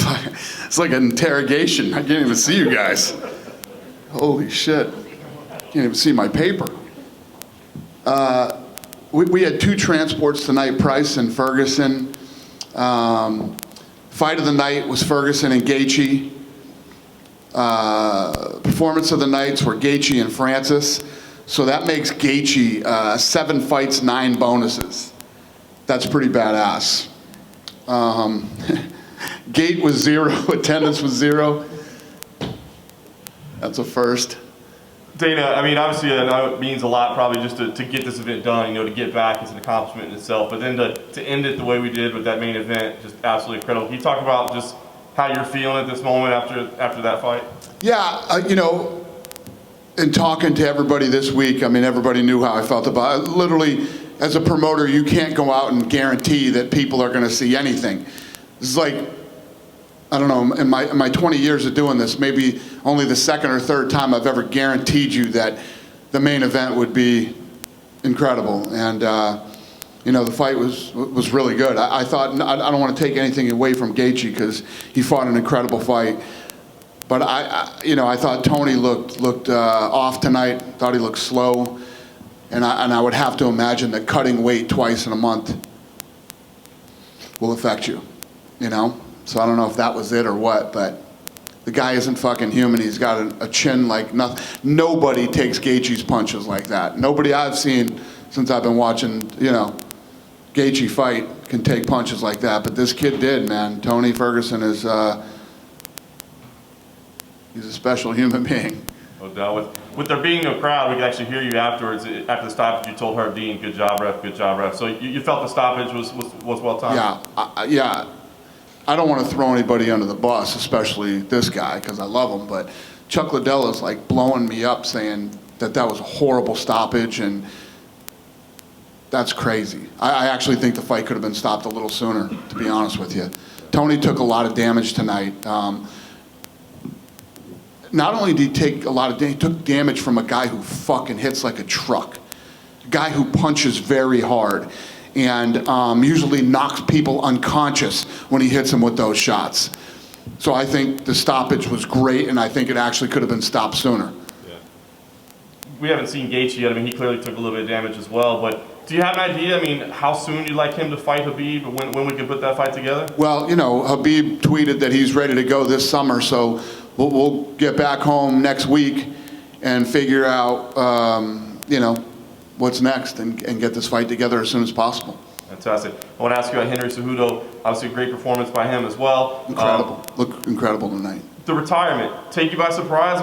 It's like an interrogation. I can't even see you guys. Holy shit. Can't even see my paper. We had 2 transports tonight, Price and Ferguson. Fight of the night was Ferguson and Gaethje. Performance of the nights were Gaethje and Francis. So that makes Gaethje 7 fights, 9 bonuses. That's pretty badass. Gate was 0, attendance was 0. That's a first. Dana, I mean, obviously, I know it means a lot probably just to get this event done, to get back is an accomplishment in itself, but then to end it the way we did with that main event, just absolutely incredible. Can you talk about just how you're feeling at this moment after that fight? Yeah, in talking to everybody this week, I mean, everybody knew how I felt about it. Literally, as a promoter, you can't go out and guarantee that people are going to see anything. It's like, I don't know, in my 20 years of doing this, maybe only the second or third time I've ever guaranteed you that the main event would be incredible. And, the fight was really good. I thought, I don't want to take anything away from Gaethje because he fought an incredible fight. But I thought Tony looked off tonight, thought he looked slow. And I would have to imagine that cutting weight twice in a month will affect you, So I don't know if that was it or what, but the guy isn't fucking human. He's got a chin like nothing. Nobody takes Gaethje's punches like that. Nobody I've seen since I've been watching, Gaethje fight can take punches like that. But this kid did, man. Tony Ferguson is, he's a special human being. No doubt. With there being no crowd, we could actually hear you afterwards. After the stoppage, you told Herb Dean, good job, ref, good job, ref. So you felt the stoppage was well timed? Yeah. I don't want to throw anybody under the bus, especially this guy, because I love him, but Chuck Liddell's like blowing me up saying that was a horrible stoppage, and that's crazy. I actually think the fight could have been stopped a little sooner, to be honest with you. Tony took a lot of damage tonight. Not only did he take a lot of damage, he took damage from a guy who fucking hits like a truck, a guy who punches very hard, and usually knocks people unconscious when he hits them with those shots. So I think the stoppage was great, and I think it actually could have been stopped sooner. Yeah. We haven't seen Gaethje yet. I mean, he clearly took a little bit of damage as well, but do you have an idea, how soon you'd like him to fight Khabib, or when we could put that fight together? Well, Khabib tweeted that he's ready to go this summer, so we'll get back home next week and figure out, what's next and get this fight together as soon as possible. Fantastic. I want to ask you about Henry Cejudo. Obviously, a great performance by him as well. Incredible. Looked incredible tonight. The retirement, take you by surprise?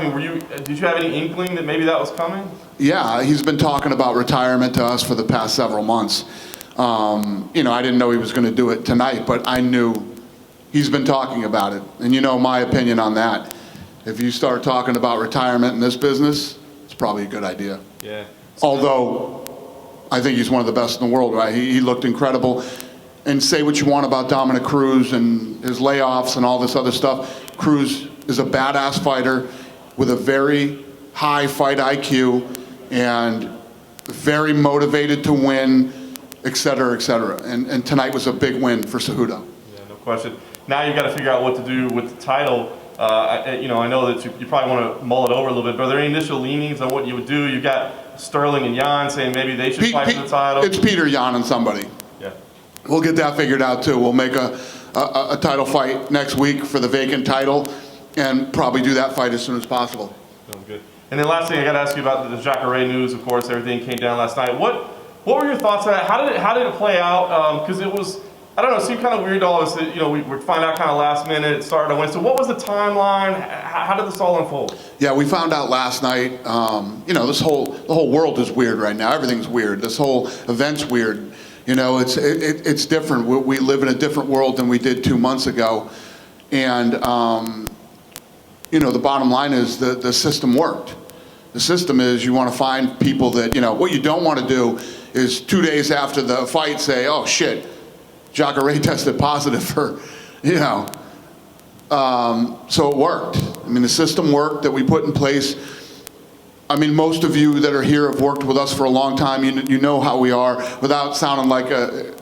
Did you have any inkling that maybe that was coming? Yeah, he's been talking about retirement to us for the past several months. I didn't know he was going to do it tonight, but I knew he's been talking about it. And my opinion on that. If you start talking about retirement in this business, it's probably a good idea. Yeah. Although, I think he's one of the best in the world, right? He looked incredible. And say what you want about Dominick Cruz and his layoffs and all this other stuff. Cruz is a badass fighter with a very high fight IQ and very motivated to win, et cetera, et cetera. And tonight was a big win for Cejudo. Yeah, no question. Now you've got to figure out what to do with the title. I know that you probably want to mull it over a little bit, but are there any initial leanings on what you would do? You've got Sterling and Jan saying maybe they should fight for the title. It's Peter, Jan, and somebody. Yeah. We'll get that figured out too. We'll make a title fight next week for the vacant title and probably do that fight as soon as possible. Sounds good. And then last thing I got to ask you about the Jacquard news. Of course, everything came down last night. What were your thoughts on that? How did it play out? Because it was, I don't know, it seemed kind of weird to all of us that, we find out kind of last minute, it started on Wednesday. So what was the timeline? How did this all unfold? Yeah, we found out last night, the whole world is weird right now. Everything's weird. This whole event's weird. It's different. We live in a different world than we did 2 months ago. And, the bottom line is the system worked. The system is you want to find people that, what you don't want to do is 2 days after the fight say, oh shit, Jacquard tested positive for, so it worked. The system worked that we put in place. Most of you that are here have worked with us for a long time. You know how we are. Without sounding like a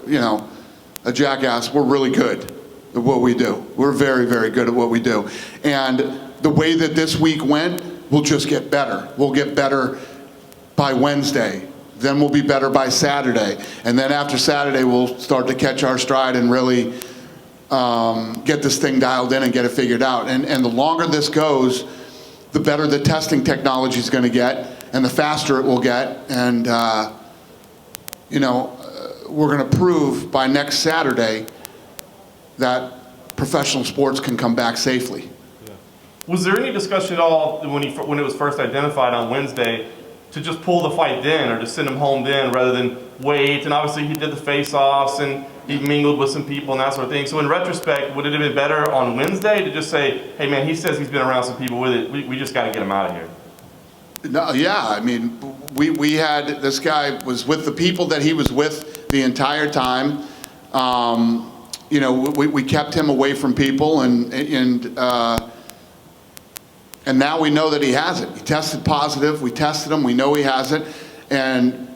jackass, we're really good. at what we do. We're very, very good at what we do. And the way that this week went, we'll just get better. We'll get better by Wednesday. Then we'll be better by Saturday. And then after Saturday, we'll start to catch our stride and really get this thing dialed in and get it figured out. And the longer this goes, the better the testing technology is going to get, and the faster it will get. And, we're going to prove by next Saturday that professional sports can come back safely. Yeah. Was there any discussion at all when it was first identified on Wednesday to just pull the fight then, or to send him home then rather than wait? And obviously he did the face-offs and he mingled with some people and that sort of thing. So in retrospect, would it have been better on Wednesday to just say, hey man, he says he's been around some people with it, we just got to get him out of here? No, yeah, I mean, we had, this guy was with the people that he was with the entire time. We kept him away from people, and now we know that he has it. He tested positive, we tested him, we know he has it, and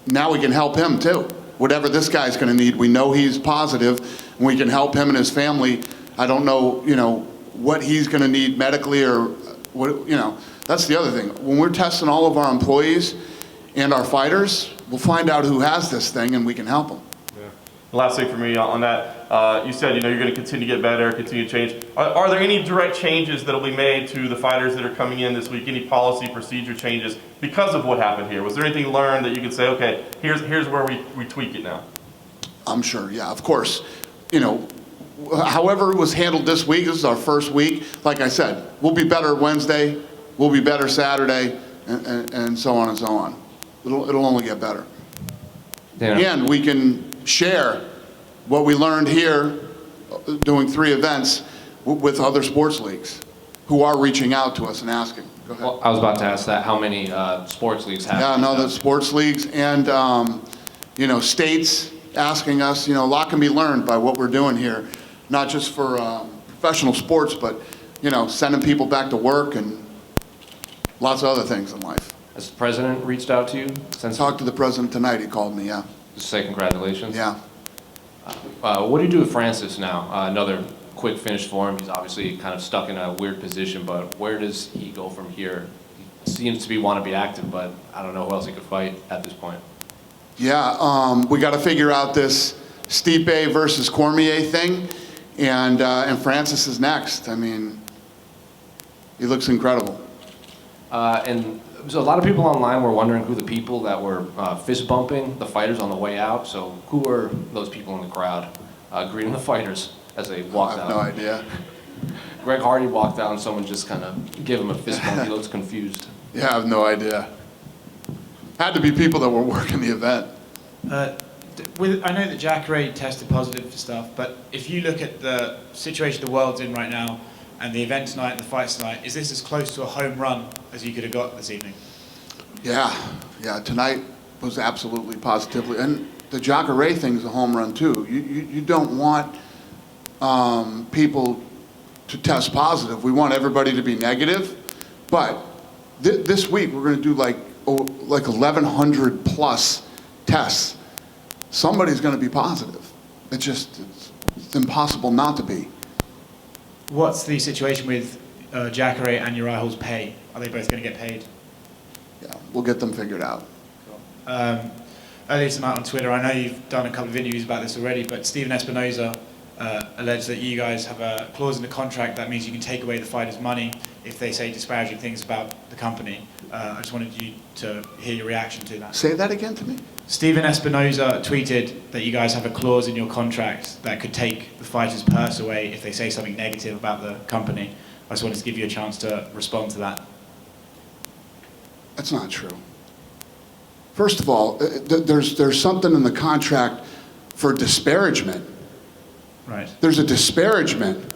now we can help him too. Whatever this guy's gonna need, we know he's positive, and we can help him and his family. I don't know, what he's gonna need medically or what, that's the other thing. When we're testing all of our employees and our fighters, we'll find out who has this thing and we can help them. Yeah. Last thing for me on that, you said you're going to continue to get better, continue to change. Are there any direct changes that will be made to the fighters that are coming in this week? Any policy, procedure changes because of what happened here? Was there anything learned that you could say, okay, here's where we tweak it now? I'm sure, yeah, of course. However it was handled this week, this is our first week. Like I said, we'll be better Wednesday. We'll be better Saturday, and so on and so on. It'll only get better. Yeah. And we can share what we learned here doing 3 events with other sports leagues who are reaching out to us and asking. Go ahead. Well, I was about to ask that. How many sports leagues have? Yeah, no, the sports leagues and states asking us. A lot can be learned by what we're doing here, not just for professional sports, but sending people back to work and lots of other things in life. Has the president reached out to you? Talked to the president tonight. He called me, yeah. Just say congratulations. Yeah. What do you do with Francis now? Another quick finish for him. He's obviously kind of stuck in a weird position, but where does he go from here? He seems to want to be active, but I don't know who else he could fight at this point. Yeah, we got to figure out this Stipe versus Cormier thing, and Francis is next. I mean, he looks incredible. And so a lot of people online were wondering who the people that were fist bumping the fighters on the way out. So who were those people in the crowd greeting the fighters as they walked out? I have no idea. Greg Hardy walked out and someone just kind of gave him a fist bump. He looks confused. Yeah, I have no idea. Had to be people that were working the event. I know that Jacquard tested positive for stuff, but if you look at the situation the world's in right now, and the event tonight and the fight tonight, is this as close to a home run as you could have got this evening? Yeah, tonight was absolutely positively, and the Jacquard thing's a home run too. You don't want people to test positive. We want everybody to be negative, but this week we're going to do like 1,100 plus tests. Somebody's going to be positive. It's impossible not to be. What's the situation with Jacquard and Uriah Hall's pay? Are they both going to get paid? Yeah, we'll get them figured out. Earlier tonight on Twitter, I know you've done a couple of interviews about this already, but Stephen Espinoza alleged that you guys have a clause in the contract that means you can take away the fighters' money if they say disparaging things about the company. I just wanted you to hear your reaction to that. Say that again to me. Stephen Espinoza tweeted that you guys have a clause in your contract that could take the fighters' purse away if they say something negative about the company. I just wanted to give you a chance to respond to that. That's not true. First of all, there's something in the contract for disparagement. Right. There's a disparagement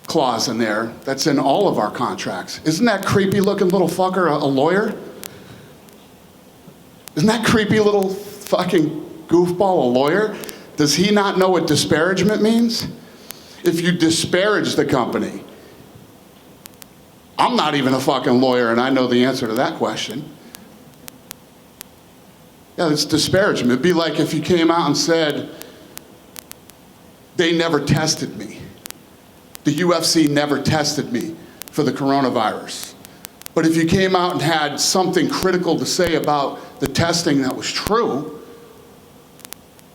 clause in there that's in all of our contracts. Isn't that creepy looking little fucker a lawyer? Isn't that creepy little fucking goofball a lawyer? Does he not know what disparagement means? If you disparage the company, I'm not even a fucking lawyer and I know the answer to that question. Yeah, it's disparagement. It'd be like if you came out and said they never tested me. The UFC never tested me for the coronavirus. But if you came out and had something critical to say about the testing that was true,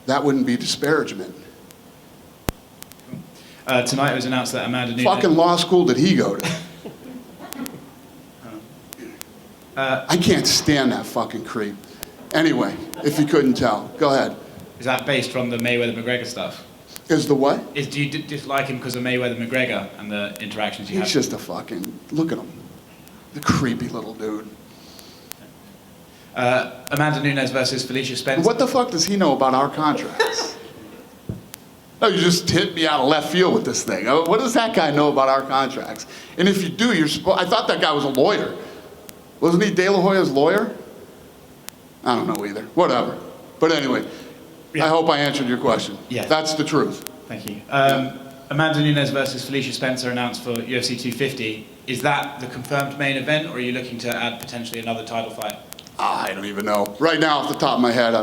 that wouldn't be disparagement. Tonight it was announced that Amanda Nunes... Fucking law school did he go to? I can't stand that fucking creep. Anyway, if you couldn't tell, go ahead. Is that based from the Mayweather McGregor stuff? Is the what? Do you dislike him because of Mayweather McGregor and the interactions you have? He's just a fucking, look at him. The creepy little dude. Amanda Nunes versus Felicia Spencer. What the fuck does he know about our contracts? No, you just hit me out of left field with this thing. What does that guy know about our contracts? And if you do, you're supposed, I thought that guy was a lawyer. Wasn't he De La Hoya's lawyer? I don't know either. Whatever. But anyway, I hope I answered your question. Yes. That's the truth. Thank you. Amanda Nunes versus Felicia Spencer announced for UFC 250. Is that the confirmed main event, or are you looking to add potentially another title fight? I don't even know. Right now, off the top of my head,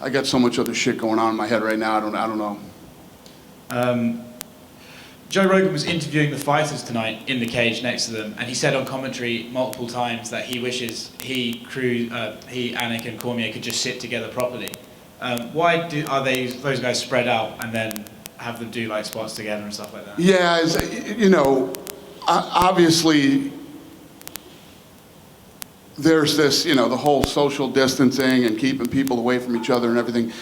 I got so much other shit going on in my head right now. I don't know. Joe Rogan was interviewing the fighters tonight in the cage next to them, and he said on commentary multiple times that he wishes he, Anik, and Cormier could just sit together properly. Why are those guys spread out and then have them do like spots together and stuff like that? Yeah, you know, obviously there's this, you know, the whole social distancing and keeping people away from each other and everything.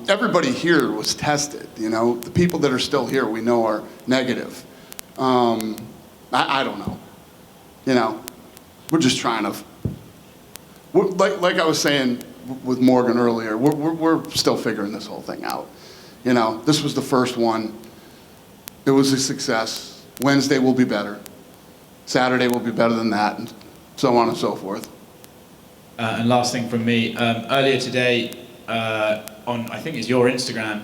Everybody here was tested, you know. The people that are still here we know are negative. I don't know. You know, we're just trying to, like I was saying with Morgan earlier, we're still figuring this whole thing out. You know, this was the first one. It was a success. Wednesday will be better. Saturday will be better than that, and so on and so forth. And last thing from me, earlier today, on I think it's your Instagram,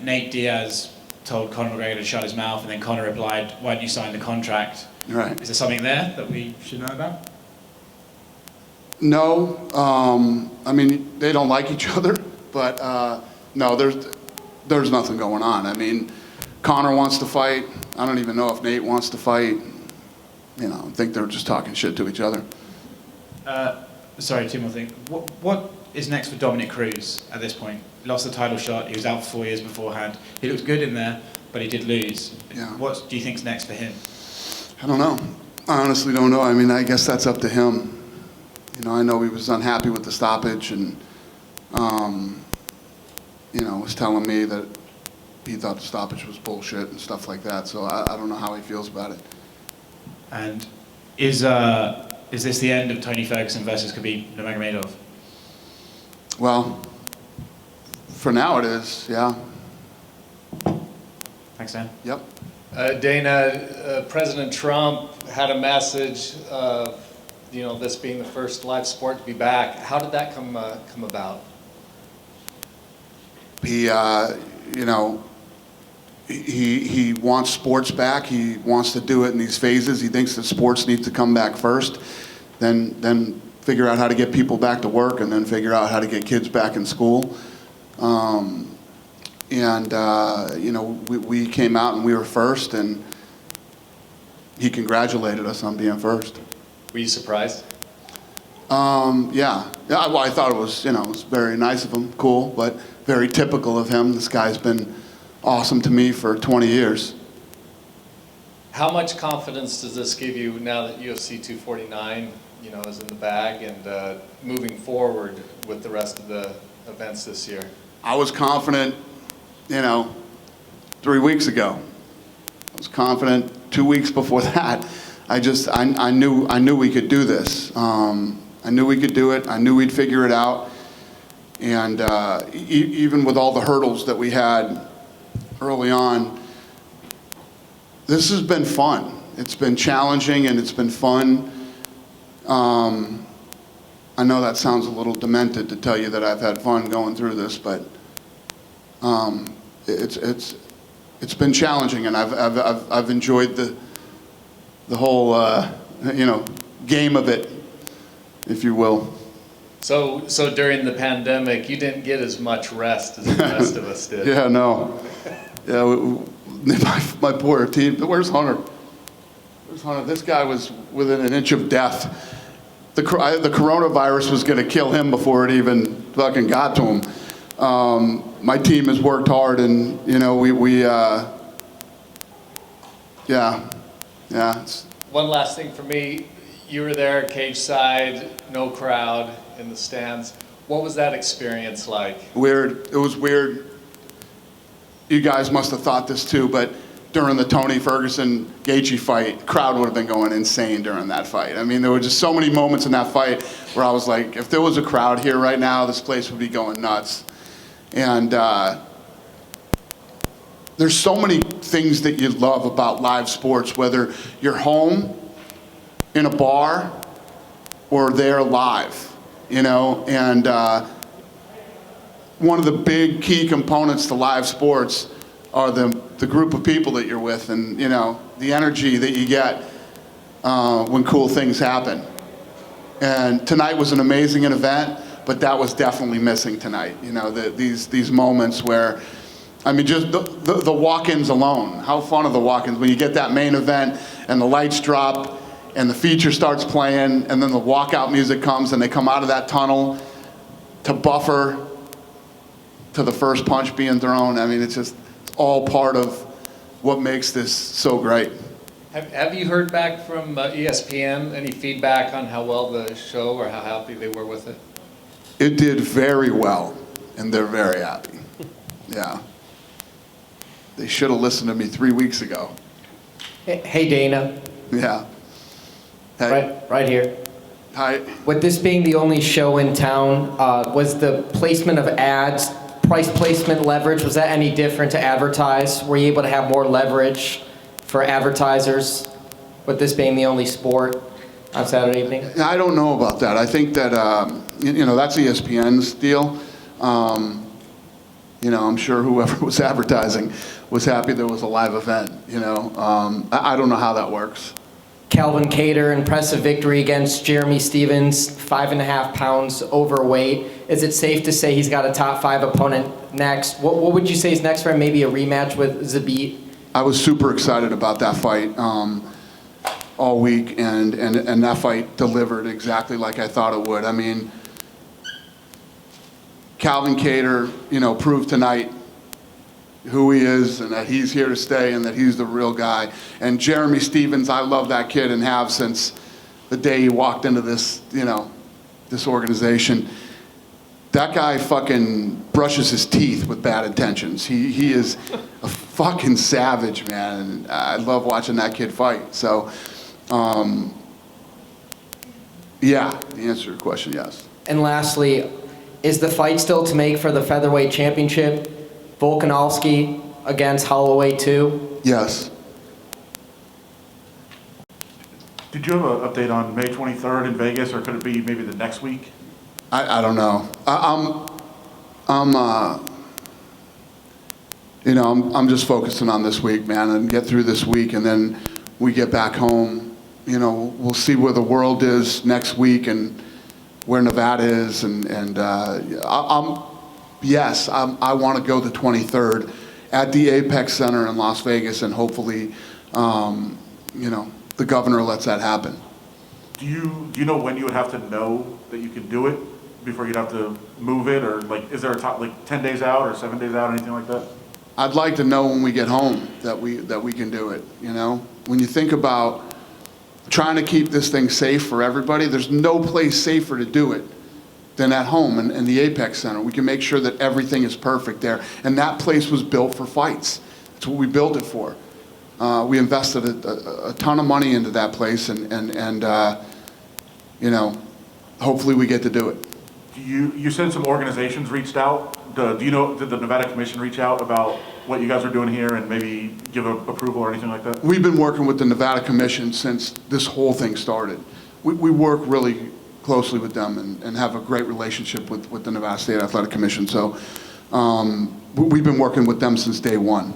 Nate Diaz told Conor McGregor to shut his mouth, and then Conor replied, "Why didn't you sign the contract?" Right. Is there something there that we should know about? No, I mean, they don't like each other, but no, there's nothing going on. I mean, Conor wants to fight. I don't even know if Nate wants to fight. You know, I think they're just talking shit to each other. Sorry, two more things. What is next for Dominick Cruz at this point? He lost the title shot. He was out for 4 years beforehand. He looked good in there, but he did lose. Yeah. What do you think's next for him? I don't know. I honestly don't know. I mean, I guess that's up to him. You know, I know he was unhappy with the stoppage and, you know, was telling me that he thought the stoppage was bullshit and stuff like that. So I don't know how he feels about it. And is this the end of Tony Ferguson versus Khabib Nurmagomedov? Well, for now it is, yeah. Thanks, Dan. Yep. Dana, President Trump had a message of, you know, this being the first live sport to be back. How did that come about? He, you know, he wants sports back. He wants to do it in these phases. He thinks that sports needs to come back first, then figure out how to get people back to work, and then figure out how to get kids back in school. You know, we came out and we were first, and he congratulated us on being first. Were you surprised? Yeah. Well, I thought it was, you know, it was very nice of him, cool, but very typical of him. This guy's been awesome to me for 20 years. How much confidence does this give you now that UFC 249, you know, is in the bag and moving forward with the rest of the events this year? I was confident, you know, 3 weeks ago. I was confident 2 weeks before that. I knew we could do this. I knew we could do it. I knew we'd figure it out. And even with all the hurdles that we had early on, this has been fun. It's been challenging and it's been fun. I know that sounds a little demented to tell you that I've had fun going through this, but it's been challenging, and I've enjoyed the whole you know, game of it, if you will. So during the pandemic, you didn't get as much rest as the rest of us did. Yeah, no. Yeah, my poor team. Where's Hunter? Where's Hunter? This guy was within an inch of death. The coronavirus was going to kill him before it even fucking got to him. My team has worked hard, and it's One last thing for me. You were there, cage side, no crowd in the stands. What was that experience like? weird. It was weird. You guys must have thought this too, but during the Tony Ferguson-Gaethje fight, crowd would have been going insane during that fight. I mean, there were just so many moments in that fight where I was like, if there was a crowd here right now, this place would be going nuts. And there's so many things that you love about live sports, whether you're home, in a bar, or there live, and one of the big key components to live sports are the group of people that you're with, and the energy that you get when cool things happen. And tonight was an amazing event, but that was definitely missing tonight. These moments where, I mean, just the walk-ins alone. How fun are the walk-ins when you get that main event and the lights drop and the feature starts playing and then the walkout music comes and they come out of that tunnel to buffer to the first punch being thrown. I mean, it's all part of what makes this so great. Have you heard back from ESPN? Any feedback on how well the show or how happy they were with it? It did very well, and they're very happy. Yeah. They should have listened to me 3 weeks ago. Hey, Dana. Yeah. Hey. Right here. Hi. With this being the only show in town, was the placement of ads, price placement leverage, was that any different to advertise? Were you able to have more leverage for advertisers with this being the only sport on Saturday evening? I don't know about that. I think that, that's ESPN's deal. I'm sure whoever was advertising was happy there was a live event, I don't know how that works. Calvin Kattar, impressive victory against Jeremy Stevens, 5.5 pounds overweight. Is it safe to say he's got a top 5 opponent next? What would you say is next for him? Maybe a rematch with Khabib? I was super excited about that fight all week, and that fight delivered exactly like I thought it would. I mean, Calvin Kattar, proved tonight who he is and that he's here to stay and that he's the real guy. And Jeremy Stevens, I love that kid and have since the day he walked into this, this organization. That guy fucking brushes his teeth with bad intentions. He is a fucking savage, man. And I love watching that kid fight. So, yeah, the answer to your question, yes. And lastly, is the fight still to make for the featherweight championship? Volkanovski against Holloway too? Yes. Did you have an update on May 23rd in Vegas, or could it be maybe the next week? I don't know. I'm just focusing on this week, man, and get through this week, and then we get back home. We'll see where the world is next week and where Nevada is, I want to go the 23rd at the Apex Center in Las Vegas, and hopefully, the governor lets that happen. Do you know when you would have to know that you could do it before you'd have to move it, or is there a top 10 days out or 7 days out, or anything like that? I'd like to know when we get home that we can do it. When you think about trying to keep this thing safe for everybody, there's no place safer to do it than at home in the Apex Center. We can make sure that everything is perfect there. And that place was built for fights. That's what we built it for. We invested a ton of money into that place, and hopefully we get to do it. You said some organizations reached out. Do you know, did the Nevada Commission reach out about what you guys are doing here and maybe give approval or anything like that? We've been working with the Nevada Commission since this whole thing started. We work really closely with them and have a great relationship with the Nevada State Athletic Commission. So we've been working with them since day one.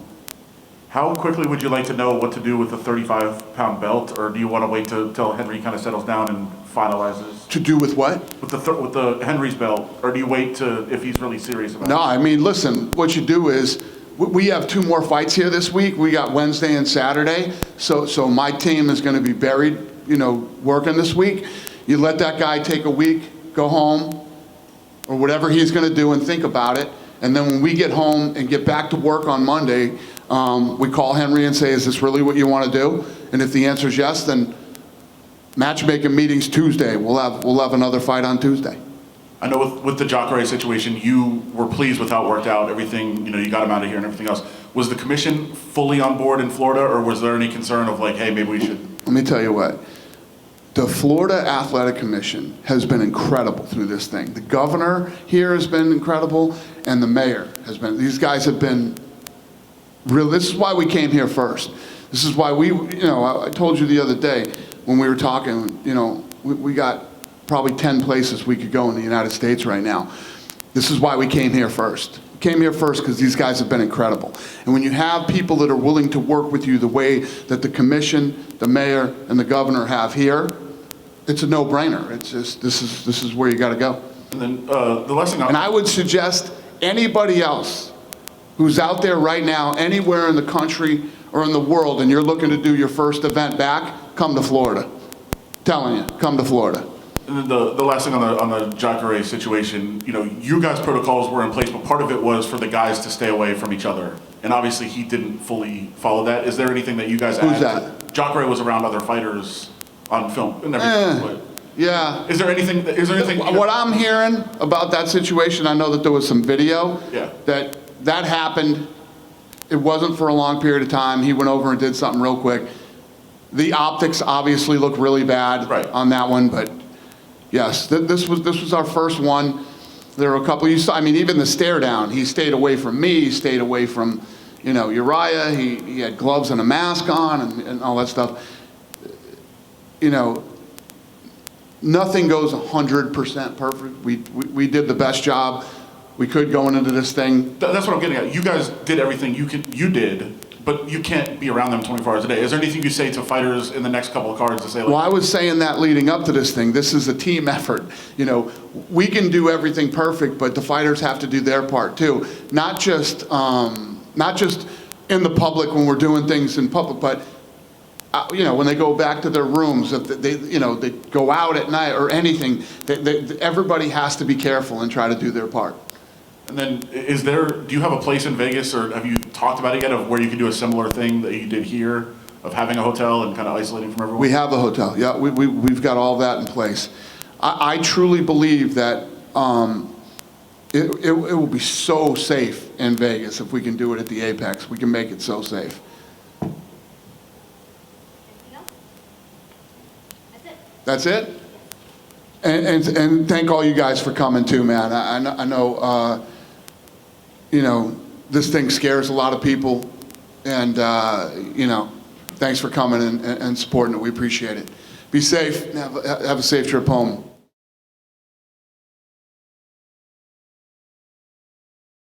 How quickly would you like to know what to do with the 35-pound belt, or do you want to wait till Henry kind of settles down and finalizes? To do with what? With the Henry's belt, or do you wait to if he's really serious about No, it? I mean, listen, what you do is, we have 2 more fights here this week. We got Wednesday and Saturday. So my team is going to be buried, working this week. You let that guy take a week, go home, or whatever he's going to do, and think about it. And then when we get home and get back to work on Monday, we call Henry and say, is this really what you want to do? And if the answer is yes, then matchmaking meetings Tuesday. We'll have another fight on Tuesday. I know with the Jacquard situation, you were pleased with how it worked out, everything, you got him out of here and everything else. Was the commission fully on board in Florida, or was there any concern of like, hey, maybe we should? Let me tell you what. The Florida Athletic Commission has been incredible through this thing. The governor here has been incredible, and the mayor has been. These guys have been real. This is why we came here first. This is why I told you the other day when we were talking, we got probably 10 places we could go in the United States right now. This is why we came here first. We came here first because these guys have been incredible. And when you have people that are willing to work with you the way that the commission, the mayor, and the governor have here, it's a no-brainer. It's just, this is where you got to go. And then the last thing And I would suggest anybody else who's out there right now, anywhere in the country or in the world, and you're looking to do your first event back, come to Florida. Telling you, come to Florida. And then the last thing on the Jacquard situation, you guys' protocols were in place, but part of it was for the guys to stay away from each other. And obviously he didn't fully follow that. Is there anything that you guys Who's added? that? Jacquard was around other fighters on film and everything. But Yeah. is there anything? What I'm hearing about that situation, I know that there was some video. Yeah. That happened. It wasn't for a long period of time. He went over and did something real quick. The optics obviously look really bad on that one, but yes, this was our first one. There were a couple. Even the stare down. He stayed away from me. He stayed away from, Uriah. He had gloves and a mask on and all that stuff. Nothing goes 100% perfect. We did the best job we could going into this thing. That's what I'm getting at. You guys did everything you did, but you can't be around them 24 hours a day. Is there anything you say to fighters in the next couple of cards to say? Well, I was saying that leading up to this thing. This is a team effort. We can do everything perfect, but the fighters have to do their part too. Not just in the public when we're doing things in public, but when they go back to their rooms, if they go out at night or anything, everybody has to be careful and try to do their part. And then, do you have a place in Vegas, or have you talked about it yet, of where you can do a similar thing that you did here, of having a hotel and kind of isolating from everyone? We have a hotel. Yeah, we've got all that in place. I truly believe that it will be so safe in Vegas if we can do it at the Apex. We can make it so safe. That's it? And thank all you guys for coming too, man. I know, this thing scares a lot of people, and thanks for coming and supporting it. We appreciate it. Be safe. Have a safe trip home.